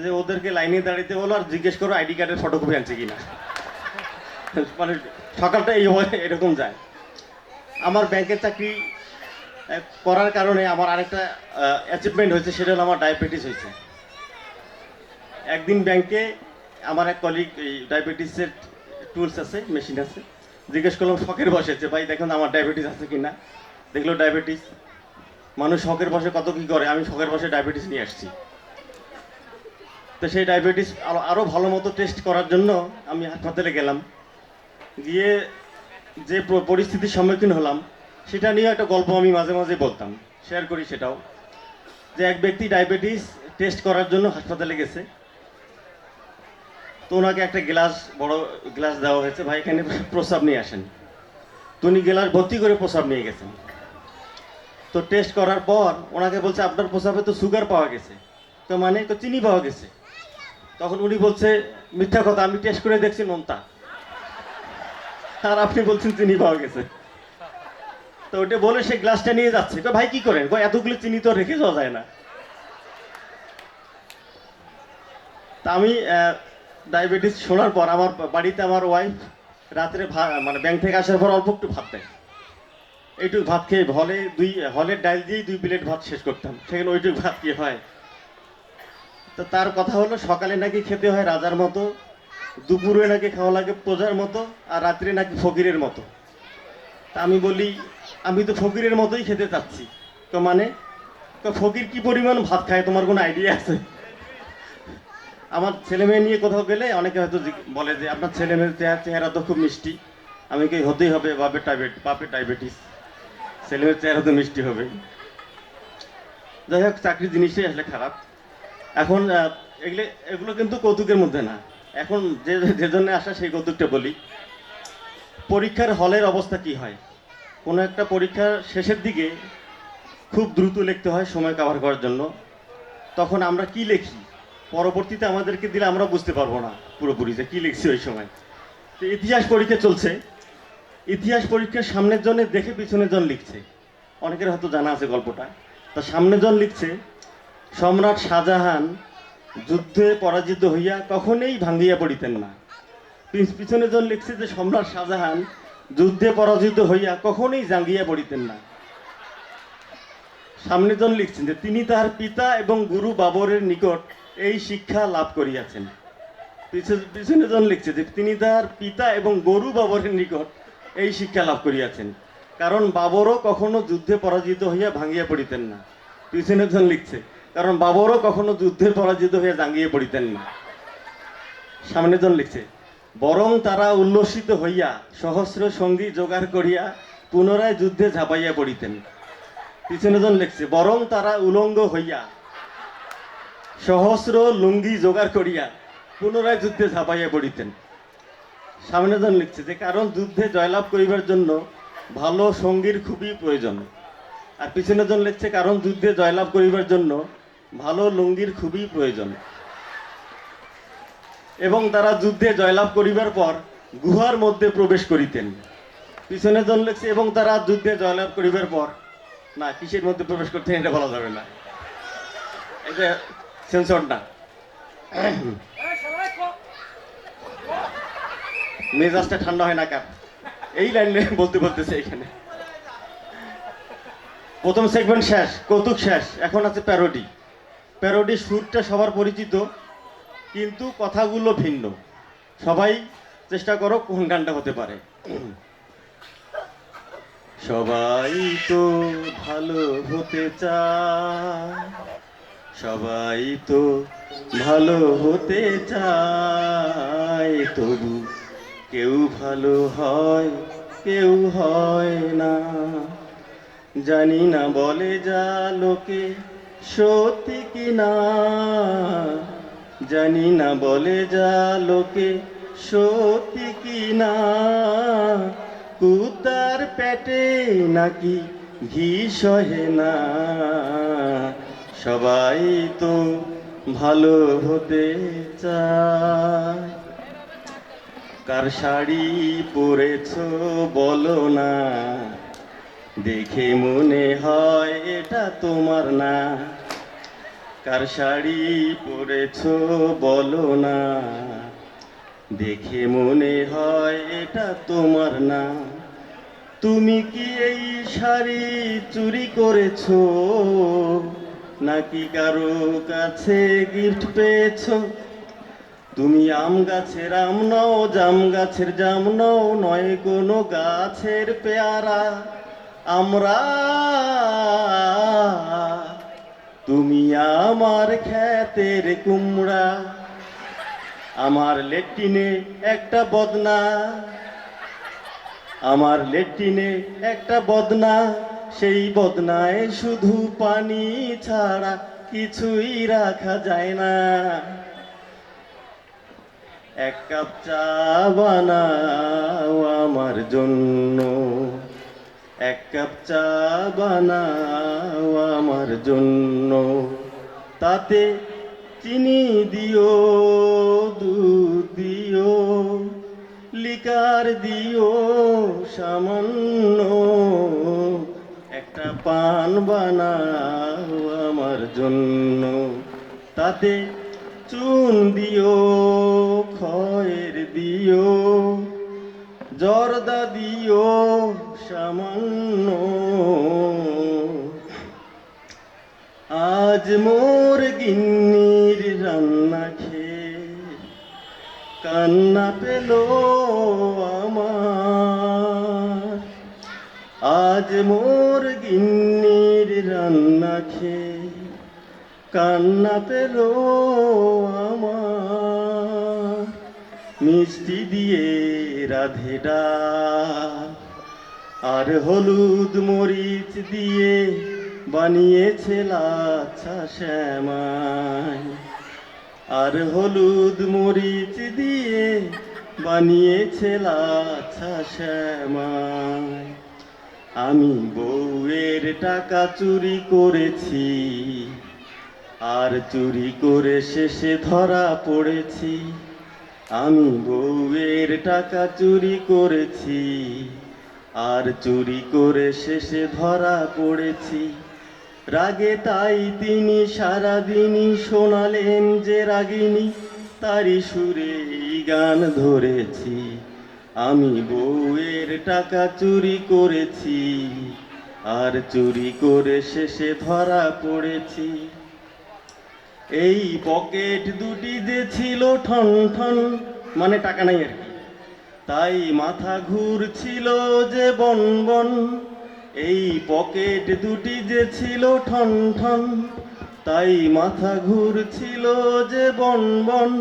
যে ওদেরকে লাইনে দাঁড়িয়ে বলো আর জিজ্ঞেস করো আইডি কার্ডের ফটোকপি আনছে কিনা। মানে সকালটা এই এরকম যায়। আমার ব্যাংকের চাকরি করার কারণে আমার আরেকটা অ্যাচিভমেন্ট হয়েছে, সেটা হলো আমার ডায়াবেটিস হয়েছে। একদিন ব্যাংকে আমার এক কলিগ এই ডায়াবেটিসের টুলস আছে, মেশিন আছে, জিজ্ঞেস করলাম শখের বসে যে ভাই দেখুন আমার ডায়াবেটিস আছে কিনা। দেখলো ডায়াবেটিস। মানুষ শখের বসে কত কি করে, আমি শখের বসে ডায়াবেটিস নিয়ে আসছি। তো সেই ডায়াবেটিস আরও ভালো মতো টেস্ট করার জন্য আমি হাসপাতালে গেলাম। গিয়ে যে পরিস্থিতির সম্মুখীন হলাম সেটা নিয়ে একটা গল্প আমি মাঝে মাঝে বলতাম, শেয়ার করি সেটাও। যে এক ব্যক্তি ডায়াবেটিস টেস্ট করার জন্য হাসপাতালে গেছে। তো ওনাকে একটা গ্লাস, বড় গ্লাস দেওয়া হয়েছে, ভাই এখানে প্রস্রাব নিয়ে আসেন। তো উনি গ্লাস ভর্তি করে প্রস্রাব নিয়ে গেছেন। তো টেস্ট করার পর ওনাকে বলছে আপনার প্রস্রাবে তো সুগার পাওয়া গেছে। তো মানে তো চিনি পাওয়া গেছে। তখন উনি বলছে মিথ্যা কথা, আমি টেস্ট করে দেখছি নোনতা, আর আপনি বলছেন চিনি পাওয়া গেছে। তো ওটা বলে সে গ্লাসটা নিয়ে যাচ্ছে। ভাই কি করেন? এতগুলো চিনি তো রেখে যাওয়া যায় না। তা আমি ডায়াবেটিস শোনার পর আমার বাড়িতে আমার ওয়াইফ রাত্রে মানে ব্যাংক থেকে আসার পর অল্প একটু ভাত দেয়। এইটুকু ভাত খেয়ে হলের ডাল দিয়েই 2 প্লেট ভাত শেষ করতাম। সেখানে ওইটুকু ভাত কি হয়। তো তার কথা হলো সকালে নাকি খেতে হয় রাজার মতো, দুপুরে নাকি খাওয়া লাগে প্রজার মতো, আর রাত্রে নাকি ফকিরের মতো। তা আমি বলি আমি তো ফকিরের মতোই খেতে চাচ্ছি। তো মানে তো ফকির কি পরিমাণ ভাত খায় তোমার কোনো আইডিয়া আছে? আমার ছেলে মেয়ে নিয়ে কোথাও গেলে অনেকে হয়তো বলে যে আপনার ছেলে মেয়ের চেহারা তো খুব মিষ্টি। আমি কি হতেই হবে, বাপের ডায়াবেটিস, ছেলে মেয়ের চেহারা তো মিষ্টি হবে। যাই হোক, চাকরির জিনিসটাই আসলে খারাপ। এখন এগুলো এগুলো কিন্তু কৌতুকের মধ্যে না। এখন যে জন্য আসা সেই কৌতুকটা বলি। পরীক্ষার হলের অবস্থা কি হয়? কোনো একটা পরীক্ষার শেষের দিকে খুব দ্রুত লিখতে হয় সময় কভার করার জন্য। তখন আমরা কি লিখি পরবর্তীতে আমাদেরকে দিলে আমরা বুঝতে পারবো না পুরোপুরি যে কি লিখছি ওই সময়। তো ইতিহাস পরীক্ষা চলছে। ইতিহাস পরীক্ষার সামনের জনে দেখে পিছনের জন লিখছে। অনেকের হয়তো জানা আছে গল্পটা। তা সামনের জন লিখছে সম্রাট শাহজাহান যুদ্ধে পরাজিত হইয়া কখনোই ভাঙ্গিয়া পড়িতেন না। পিছনের জন লিখছে যে সম্রাট শাহজাহান যুদ্ধে পরাজিত হইয়া কখনোই জাঙ্গিয়া পড়িতেন না। সামনের জন লিখছেন যে তিনি তার পিতা এবং গুরু বাবরের নিকট এই শিক্ষা লাভ করিয়াছেন। পিছনে জন লিখছে যে তিনি তার পিতা এবং গরু বাবরের নিকট এই শিক্ষা লাভ করিয়াছেন, কারণ বাবরও কখনো যুদ্ধে পরাজিত হইয়া ভাঙ্গিয়া পড়িতেন না। পিছনে জন লিখছে কারণ বাবরও কখনো যুদ্ধে পরাজিত হইয়া জাঙ্গিয়ে পড়িতেন না। সামনে জন লিখছে বরং তারা উল্লসিত হইয়া সহস্র সঙ্গী জোগাড় করিয়া পুনরায় যুদ্ধে ঝাঁপাইয়া পড়িতেন। পিছনে জন লিখছে বরং তারা উলঙ্গ হইয়া সহস্র লুঙ্গি জোগাড় করিয়া পুনরায় যুদ্ধে ঝাঁপাইয়া পড়িতেন। সামনে জন লিখছে যে কারণ যুদ্ধে জয়লাভ করিবার জন্য ভালো সঙ্গীর খুবই প্রয়োজন। আর পিছনে জন লিখছে কারণ যুদ্ধে জয়লাভ করিবার জন্য ভালো লুঙ্গির খুবই প্রয়োজন। এবং তারা যুদ্ধে জয়লাভ করিবার পর গুহার মধ্যে প্রবেশ করিতেন। পিছনে জন লিখছে এবং তারা যুদ্ধে জয়লাভ করিবার পর, না কিসের মধ্যে প্রবেশ করতেন এটা বলা যাবে না, এটা সেন্সর না। মেজাজটা ঠান্ডা হয় না কার এই লাইনে বলতে বলতেছে। এখানে প্রথম সেগমেন্ট শেষ, কৌতুক শেষ, এখন আছে প্যারোডি। প্যারোডি সুরটা সবার পরিচিত কিন্তু কথাগুলো ভিন্ন। সবাই চেষ্টা করো কোন গানটা হতে পারে। সবাই তো ভালো হতে চায়, সবাই তো ভালো হতে চায়, তবু কেউ ভালো হয় কেউ হয় না। জানি না বলে যা লোকে সত্যি কিনা, জানি না বলে যা লোকে সত্যি কিনা, কুত্তার পেটে নাকি ঘি সহে না। সবাই তো ভালো হতে চায়। কার শাড়ি পরেছ বলো না, দেখে মনে হয় এটা তোমার না। কার শাড়ি পরেছো বলো না, দেখে মনে হয় এটা তোমার না। তুমি কি এই শাড়ি চুরি করেছো, নাকি কারো কাছে গিফট পেয়েছো? তুমি আম গাছের আম নও, জাম গাছের জাম নও, নয় কোনো গাছের পেয়ারা। আমরা, তুমি আমার ক্ষেতের কুমড়া। আমার লেট্রিনে একটা বদনা, আমার লেট্রিনে একটা বদনা, সেই বদনায় শুধু পানি ছাড়া কিছুই রাখা যায় না। এক কাপ চা বানাও আমার জন্য, এক কাপ চা বানাও আমার জন্য, তাতে চিনি দিও, দুধ দিও, লিকার দিও সামান্য, একটা পান বানাও আমার জন্য, তাতে চুন দিও, খয়ের দিও, জর্দা দিও সামান্য। আজ মোর গিন্নির রান্না খেয়ে কান্না পেল আমার, আজ মোর গিন্নির রান্না খেয়ে কান্না পেল আমার। মিষ্টি দিয়ে রাধে ডাল আর হলুদ মরিচ দিয়ে বানিয়েছে লাচ্ছা শ্যামাই, আর হলুদ মরিচ দিয়ে বানিয়েছে লাচ্ছা শ্যামাই। আমি বউয়ের টাকা চুরি করেছি, আর চুরি করে শেষে ধরা পড়েছি। আমি বউয়ের টাকা চুরি করেছি, আর চুরি করে শেষে ধরা পড়েছি। রাগে তাই তিনি সারাদিনই শোনালেন যে রাগিনী, তারি সুরে এই গান ধরেছি। আমি বউয়ের টাকা চুরি করেছি, আর চুরি করে শেষে ধরা পড়েছি। এই পকেট দুটি যে ছিল ঠন ঠন, মানে টাকা নাই আর কি, তাই মাথা ঘুরছিল যে বন বন। এই পকেট দুটি যে ছিল ঠন ঠন, তাই মাথা ঘুরছিল যে বন বন।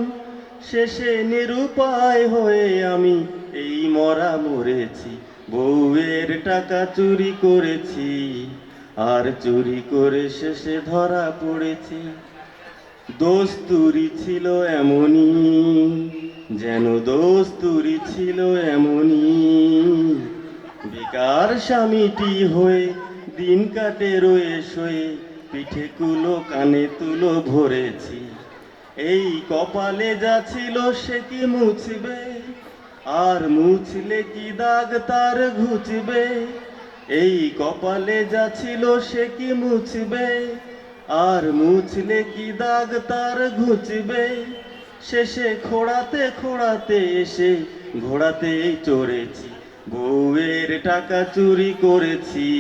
শেষে নিরুপায় হয়ে আমি এই মরা মরেছি, বউয়ের টাকা চুরি করেছি, আর চুরি করে শেষে ধরা পড়েছি। দোস্তুরি ছিল এমনই, যেন দোস্তুরি ছিল এমনই, বেকার স্বামীটি হয়ে দিন কাটে রয়ে শোয়ে, পিঠে কুলো কানে তুলো ভরেছি। এই কপালে যা ছিল সে কি মুছবে, আর মুছলে কি দাগ তার ঘুচবে? এই কপালে যা ছিল সে কি মুছবে, আর মুছলে কি দাগ তার ঘুচবে? শেষে খোঁড়াতে খোঁড়াতে এসে ঘোড়াতেই চড়েছি, বউয়ের টাকা চুরি করেছি,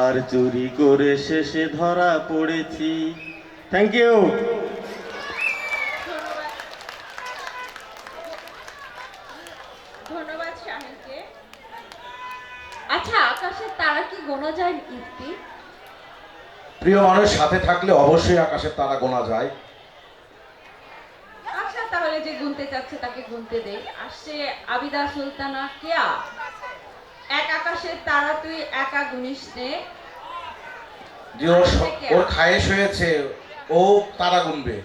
আর চুরি করে শেষে ধরা পড়েছি। Thank you. ধন্যবাদ শাহিনকে। আচ্ছা, আকাশের তারা কি গোনা যায় ইতি? প্রিয় মানুষ সাথে থাকলে অবশ্যই আকাশের তারা গোনা যায়। আচ্ছা, তাহলে যে গুনতে চাচ্ছে তাকে গুনতে দেই। আসছে আবিদা সুলতানা কেয়া। এক আকাশের তারা তুই একা গুনিস নে। যে ওর খায়েশ হয়েছে, ও তারা গুনবে।